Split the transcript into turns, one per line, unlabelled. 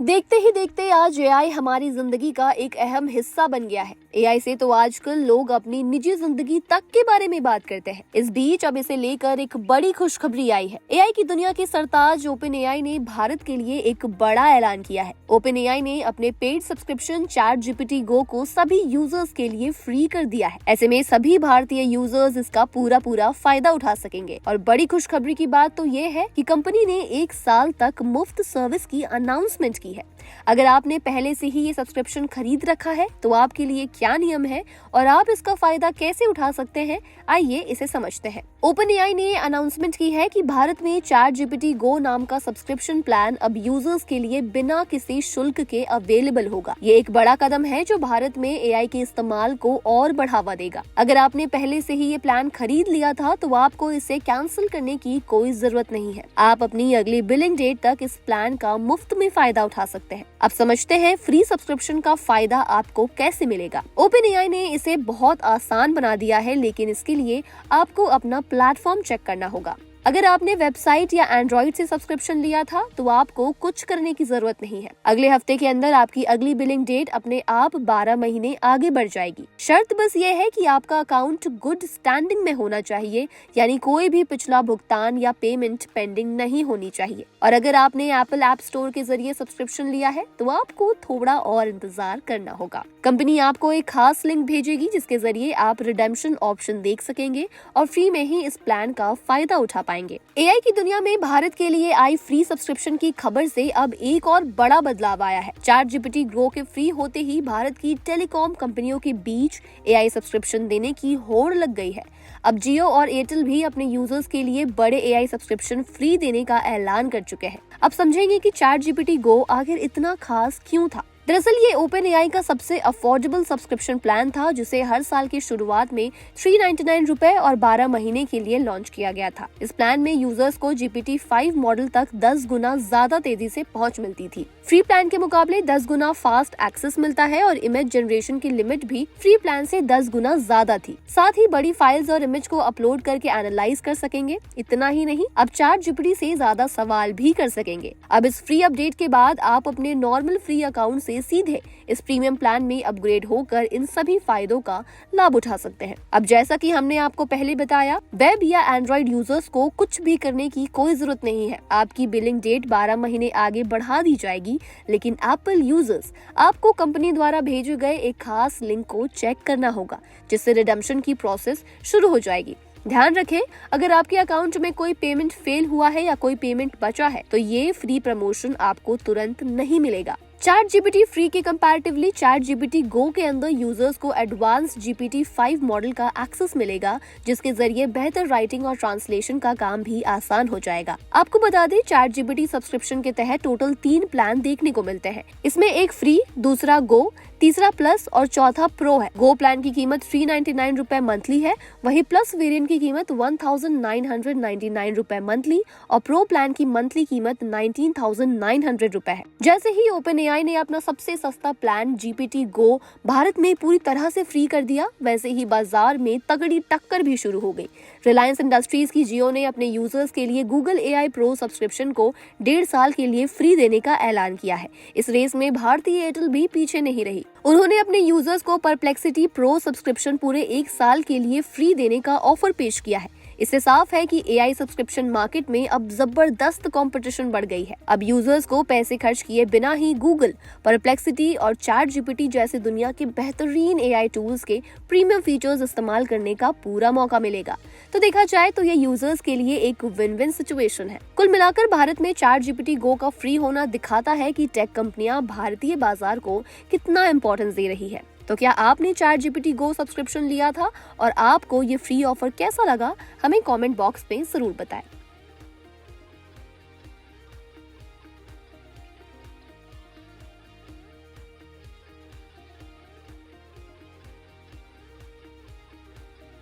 देखते ही देखते आज एआई हमारी जिंदगी का एक अहम हिस्सा बन गया है। एआई से तो आजकल लोग अपनी निजी जिंदगी तक के बारे में बात करते हैं। इस बीच अब इसे लेकर एक बड़ी खुशखबरी आई है। एआई की दुनिया की सरताज ओपन एआई ने भारत के लिए एक बड़ा ऐलान किया है। ओपन एआई ने अपने पेड सब्सक्रिप्शन ChatGPT Go को सभी यूजर्स के लिए फ्री कर दिया है। ऐसे में सभी भारतीय यूजर्स इसका पूरा फायदा उठा सकेंगे। और बड़ी खुशखबरी की बात तो ये है कि कंपनी ने 1 साल तक मुफ्त सर्विस की अनाउंसमेंट की है। अगर आपने पहले से ही ये सब्सक्रिप्शन खरीद रखा है तो आपके लिए क्या नियम है और आप इसका फायदा कैसे उठा सकते हैं, आइए इसे समझते हैं। ओपन एआई ने अनाउंसमेंट की है कि भारत में ChatGPT Go नाम का सब्सक्रिप्शन प्लान अब यूजर्स के लिए बिना किसी शुल्क के अवेलेबल होगा। ये एक बड़ा कदम है जो भारत में एआई के इस्तेमाल को और बढ़ावा देगा। अगर आपने पहले से ही ये प्लान खरीद लिया था तो आपको इसे कैंसिल करने की कोई जरूरत नहीं है। आप अपनी अगली बिलिंग डेट तक इस प्लान का मुफ्त में फायदा उठा सकते हैं। अब समझते हैं फ्री सब्सक्रिप्शन का फायदा आपको कैसे मिलेगा। ओपन एआई ने इसे बहुत आसान बना दिया है, लेकिन इसके लिए आपको अपना प्लेटफॉर्म चेक करना होगा। अगर आपने वेबसाइट या एंड्रॉइड से सब्सक्रिप्शन लिया था तो आपको कुछ करने की जरूरत नहीं है। अगले हफ्ते के अंदर आपकी अगली बिलिंग डेट अपने आप 12 महीने आगे बढ़ जाएगी। शर्त बस ये है कि आपका अकाउंट गुड स्टैंडिंग में होना चाहिए, यानी कोई भी पिछला भुगतान या पेमेंट पेंडिंग नहीं होनी चाहिए। और अगर आपने एप्पल ऐप स्टोर के जरिए सब्सक्रिप्शन लिया है तो आपको थोड़ा और इंतजार करना होगा। कंपनी आपको एक खास लिंक भेजेगी जिसके जरिए आप रिडेम्पशन ऑप्शन देख सकेंगे और फ्री में ही इस प्लान का फायदा उठा पाएंगे। एआई की दुनिया में भारत के लिए आई फ्री सब्सक्रिप्शन की खबर से अब एक और बड़ा बदलाव आया है। ChatGPT Go के फ्री होते ही भारत की टेलीकॉम कंपनियों के बीच एआई सब्सक्रिप्शन देने की होड़ लग गई है। अब जियो और एयरटेल भी अपने यूजर्स के लिए बड़े एआई सब्सक्रिप्शन फ्री देने का ऐलान कर चुके हैं। अब समझेंगे कि ChatGPT Go आखिर इतना खास क्यों था। दरअसल ये ओपन एआई का सबसे अफोर्डेबल सब्सक्रिप्शन प्लान था जिसे हर साल की शुरुआत में 399 रुपए और 12 महीने के लिए लॉन्च किया गया था। इस प्लान में यूजर्स को GPT-5 मॉडल तक 10 गुना ज्यादा तेजी से पहुंच मिलती थी। फ्री प्लान के मुकाबले 10 गुना फास्ट एक्सेस मिलता है और इमेज जनरेशन की लिमिट भी फ्री प्लान से 10 गुना ज्यादा थी। साथ ही बड़ी फाइल्स और इमेज को अपलोड करके एनालाइज कर सकेंगे। इतना ही नहीं, अब ChatGPT से ज्यादा सवाल भी कर सकेंगे। अब इस फ्री अपडेट के बाद आप अपने नॉर्मल फ्री अकाउंट से सीधे इस प्रीमियम प्लान में अपग्रेड होकर इन सभी फायदों का लाभ उठा सकते हैं। अब जैसा कि हमने आपको पहले बताया, वेब या एंड्रॉइड यूजर्स को कुछ भी करने की कोई जरूरत नहीं है। आपकी बिलिंग डेट 12 महीने आगे बढ़ा दी जाएगी, लेकिन एप्पल यूजर्स आपको कंपनी द्वारा भेजे गए एक खास लिंक को चेक करना होगा, जिससे रिडेम्पशन की प्रोसेस शुरू हो जाएगी। ध्यान रखें, अगर आपके अकाउंट में कोई पेमेंट फेल हुआ है या कोई पेमेंट बचा है तो ये फ्री प्रमोशन आपको तुरंत नहीं मिलेगा। ChatGPT फ्री के कंपैरेटिवली ChatGPT Go के अंदर यूजर्स को एडवांस GPT-5 मॉडल का एक्सेस मिलेगा, जिसके जरिए बेहतर राइटिंग और ट्रांसलेशन का काम भी आसान हो जाएगा। आपको बता दें, ChatGPT सब्सक्रिप्शन के तहत टोटल 3 प्लान देखने को मिलते हैं। इसमें एक फ्री, दूसरा Go, तीसरा प्लस और चौथा प्रो है। Go प्लान की कीमत 399 रुपए मंथली है, वही प्लस वेरिएंट की कीमत 1999 रुपए मंथली और प्रो प्लान की मंथली कीमत 19,900 रुपए है। जैसे ही ओपन एआई ने अपना सबसे सस्ता प्लान GPT Go भारत में पूरी तरह से फ्री कर दिया, वैसे ही बाजार में तगड़ी टक्कर भी शुरू हो गई। रिलायंस इंडस्ट्रीज की जियो ने अपने यूजर्स के लिए Google AI Pro सब्सक्रिप्शन को 1.5 साल के लिए फ्री देने का ऐलान किया है। इस रेस में भारतीय एयरटेल भी पीछे नहीं रही। उन्होंने अपने यूजर्स को परप्लेक्सिटी प्रो सब्सक्रिप्शन पूरे 1 साल के लिए फ्री देने का ऑफर पेश किया है। इससे साफ है कि एआई सब्सक्रिप्शन मार्केट में अब जबरदस्त कंपटीशन बढ़ गई है। अब यूजर्स को पैसे खर्च किए बिना ही गूगल, परप्लेक्सिटी और ChatGPT जैसे दुनिया के बेहतरीन एआई टूल्स के प्रीमियम फीचर्स इस्तेमाल करने का पूरा मौका मिलेगा। तो देखा जाए तो ये यूजर्स के लिए एक विन विन सिचुएशन है। कुल मिलाकर भारत में ChatGPT Go का फ्री होना दिखाता है कि टेक कंपनियां भारतीय बाजार को कितना इंपॉर्टेंस दे रही है। तो क्या आपने ChatGPT Go सब्सक्रिप्शन लिया था और आपको ये फ्री ऑफर कैसा लगा? हमें कमेंट बॉक्स में जरूर बताएं।